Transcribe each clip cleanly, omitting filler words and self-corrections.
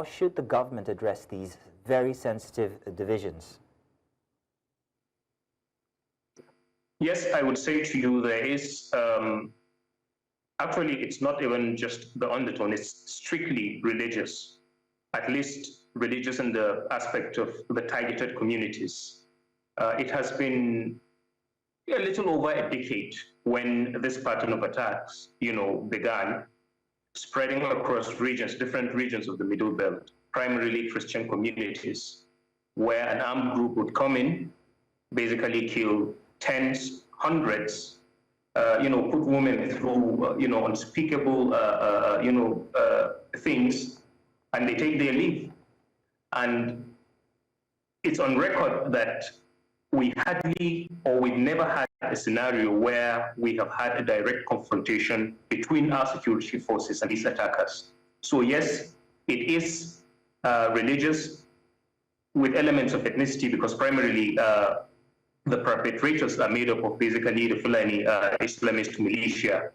should the government address these very sensitive divisions? Yes, I would say to you there is, actually, it's not even just the undertone, it's strictly religious, at least religious in the aspect of the targeted communities. It has been a little over a decade when this pattern of attacks, began, spreading across regions, different regions of the Middle Belt, primarily Christian communities, where an armed group would come in, basically kill tens, hundreds, put women through, unspeakable, things, and they take their leave. And it's on record that we've never had a scenario where we have had a direct confrontation between our security forces and these attackers. So yes, it is religious with elements of ethnicity, because primarily the perpetrators are made up of basically the Fulani Islamist militia.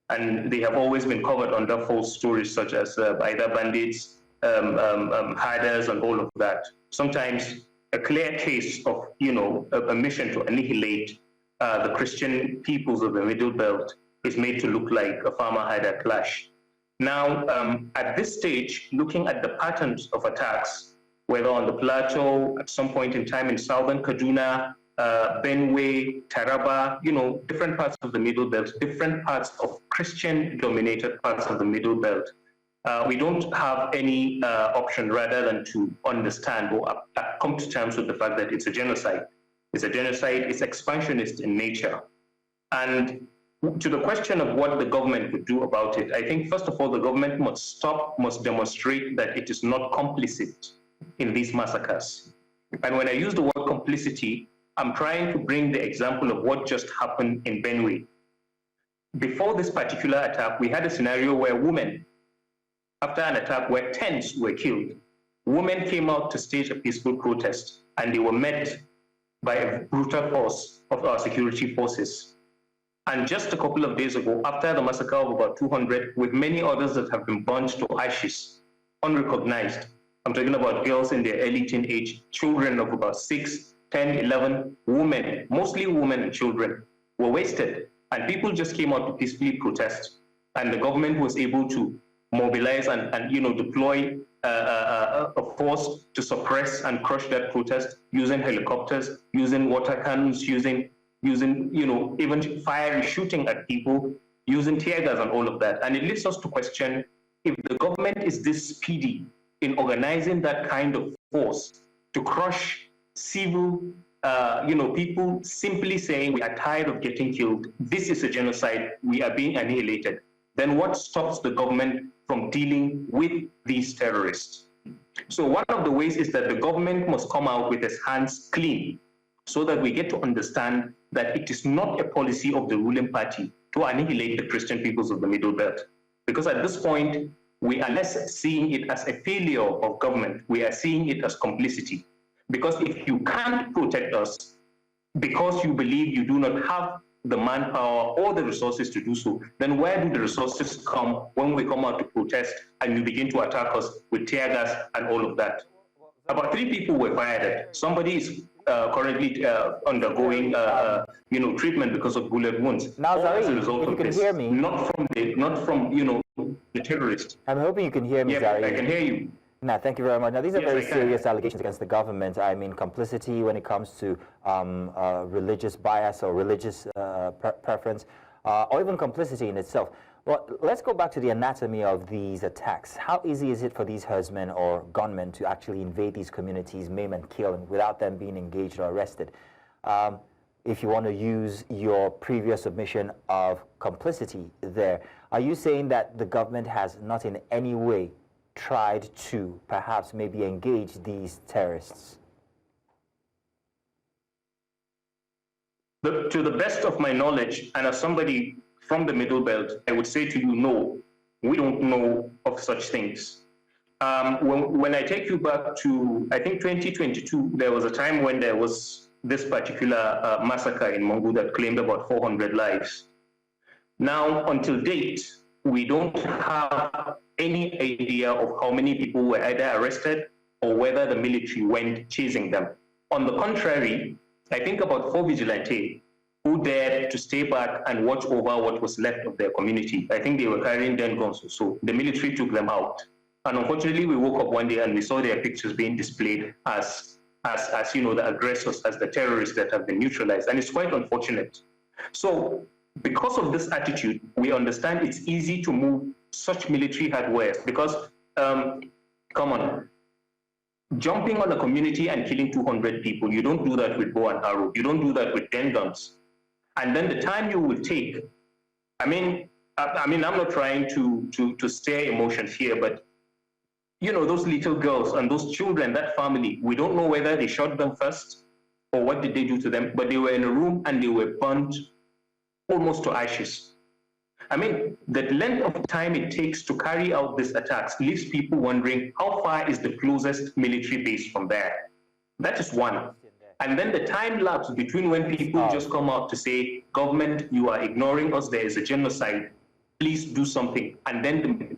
And they have always been covered under false stories such as either bandits, hiders, and all of that. Sometimes a clear case of, a mission to annihilate the Christian peoples of the Middle Belt is made to look like a farmer-hider clash. Now, at this stage, looking at the patterns of attacks, whether on the plateau, at some point in time in southern Kaduna, Benue, Taraba, different parts of the Middle Belt, different parts of Christian-dominated parts of the Middle Belt, we don't have any option rather than to understand or come to terms with the fact that it's a genocide. It's a genocide, it's expansionist in nature. And to the question of what the government could do about it, I think, first of all, the government must demonstrate that it is not complicit in these massacres. And when I use the word complicity, I'm trying to bring the example of what just happened in Benue. Before this particular attack, we had a scenario where women, after an attack where tens were killed, women came out to stage a peaceful protest, and they were met by a brutal force of our security forces. And just a couple of days ago, after the massacre of about 200, with many others that have been burnt to ashes, unrecognized, I'm talking about girls in their early teen age, children of about 6, 10, 11, women, mostly women and children, were wasted. And people just came out to peacefully protest. And the government was able to mobilize and deploy a force to suppress and crush that protest using helicopters, using water cannons, using even fiery shooting at people, using tear gas and all of that. And it leads us to question if the government is this speedy in organizing that kind of force to crush civil, people simply saying we are tired of getting killed, this is a genocide, we are being annihilated, then what stops the government from dealing with these terrorists? So one of the ways is that the government must come out with its hands clean, so that we get to understand that it is not a policy of the ruling party to annihilate the Christian peoples of the Middle Belt. Because at this point, we are less seeing it as a failure of government, we are seeing it as complicity. Because if you can't protect us because you believe you do not have the manpower or the resources to do so, then where do the resources come when we come out to protest and you begin to attack us with tear gas and all of that? About 3 people were fired. Somebody is currently undergoing, treatment because of bullet wounds. Now, Zariyi, if you can hear me, not from the terrorist. I'm hoping you can hear me, yeah, Zariyi. I can hear you. No, thank you very much. Now, these are very serious allegations against the government. I mean, complicity when it comes to religious bias or religious preference, or even complicity in itself. Well, let's go back to the anatomy of these attacks. How easy is it for these herdsmen or gunmen to actually invade these communities, maim and kill, without them being engaged or arrested? If you want to use your previous submission of complicity there, are you saying that the government has not in any way tried to perhaps maybe engage these terrorists? To the best of my knowledge, and as somebody from the Middle Belt, I would say to you, no, we don't know of such things. When I take you back to, I think 2022, there was a time when there was this particular massacre in Mongu that claimed about 400 lives. Now, until date, we don't have any idea of how many people were either arrested or whether the military went chasing them. On the contrary, I think about 4 vigilantes who dared to stay back and watch over what was left of their community. I think they were carrying 10 guns or so. The military took them out. And unfortunately, we woke up one day and we saw their pictures being displayed as the aggressors, as the terrorists that have been neutralized. And it's quite unfortunate. So because of this attitude, we understand it's easy to move such military hardware because, come on, jumping on a community and killing 200 people, you don't do that with bow and arrow. You don't do that with 10 guns. And then the time you will take, I'm not trying to stir emotions here, but those little girls and those children, that family, we don't know whether they shot them first or what did they do to them, but they were in a room and they were burnt almost to ashes. The length of time it takes to carry out these attacks leaves people wondering how far is the closest military base from there. That is one. And then the time lapse between when people just come out to say, government, you are ignoring us, there is a genocide, please do something. And then,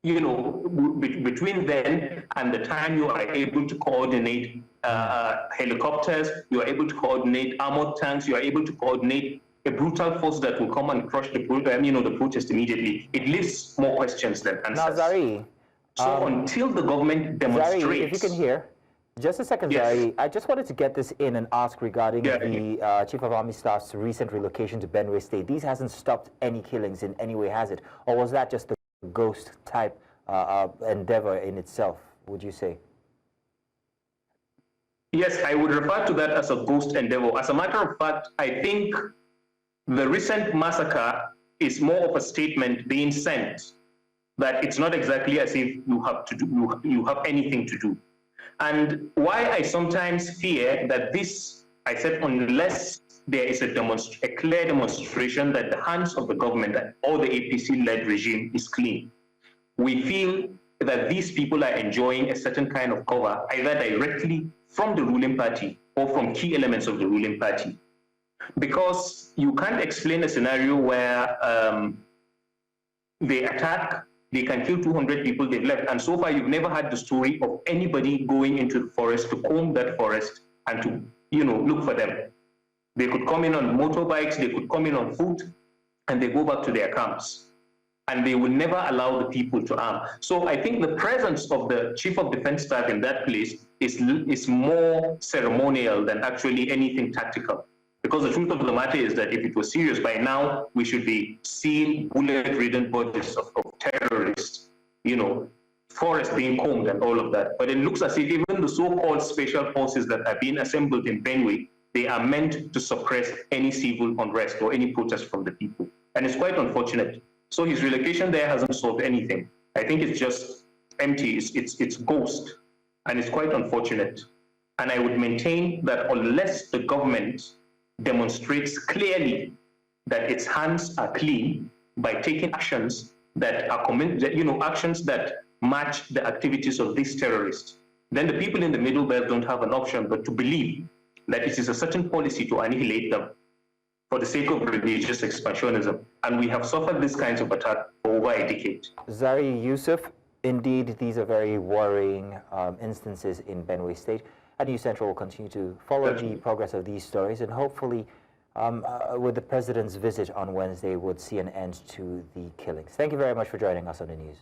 between then and the time you are able to coordinate helicopters, you are able to coordinate armored tanks, you are able to coordinate a brutal force that will come and crush the protest immediately. It leaves more questions than answers. Now, Zariyi, so until the government demonstrates... Zariyi, if you can hear. Just a second, yes. Zariyi. I just wanted to get this in and ask regarding the Chief of Army Staff's recent relocation to Benue State. These hasn't stopped any killings in any way, has it? Or was that just a ghost type endeavor in itself, would you say? Yes, I would refer to that as a ghost endeavor. As a matter of fact, I think the recent massacre is more of a statement being sent that it's not exactly as if you have anything to do. And why I sometimes fear that this, I said, unless there is a clear demonstration that the hands of the government or the APC-led regime is clean, we feel that these people are enjoying a certain kind of cover, either directly from the ruling party or from key elements of the ruling party. Because you can't explain a scenario where they attack, they can kill 200 people, they've left. And so far, you've never had the story of anybody going into the forest to comb that forest and to, look for them. They could come in on motorbikes, they could come in on foot, and they go back to their camps. And they will never allow the people to arm. So I think the presence of the Chief of Defense Staff in that place is more ceremonial than actually anything tactical. Because the truth of the matter is that if it was serious, by now we should be seeing bullet-ridden bodies of terrorists, forests being combed and all of that. But it looks as if even the so-called special forces that are being assembled in Benue, they are meant to suppress any civil unrest or any protest from the people. And it's quite unfortunate. So his relocation there hasn't solved anything. I think it's just empty, it's ghost, and it's quite unfortunate. And I would maintain that unless the government demonstrates clearly that its hands are clean by taking actions that are actions that match the activities of these terrorists, then the people in the Middle Belt don't have an option but to believe that it is a certain policy to annihilate them for the sake of religious expansionism. And we have suffered these kinds of attacks for over a decade. Zariyi Yusuf, indeed, these are very worrying instances in Benue State. And News Central will continue to follow the progress of these stories, and hopefully, with the president's visit on Wednesday, would see an end to the killings. Thank you very much for joining us on the news.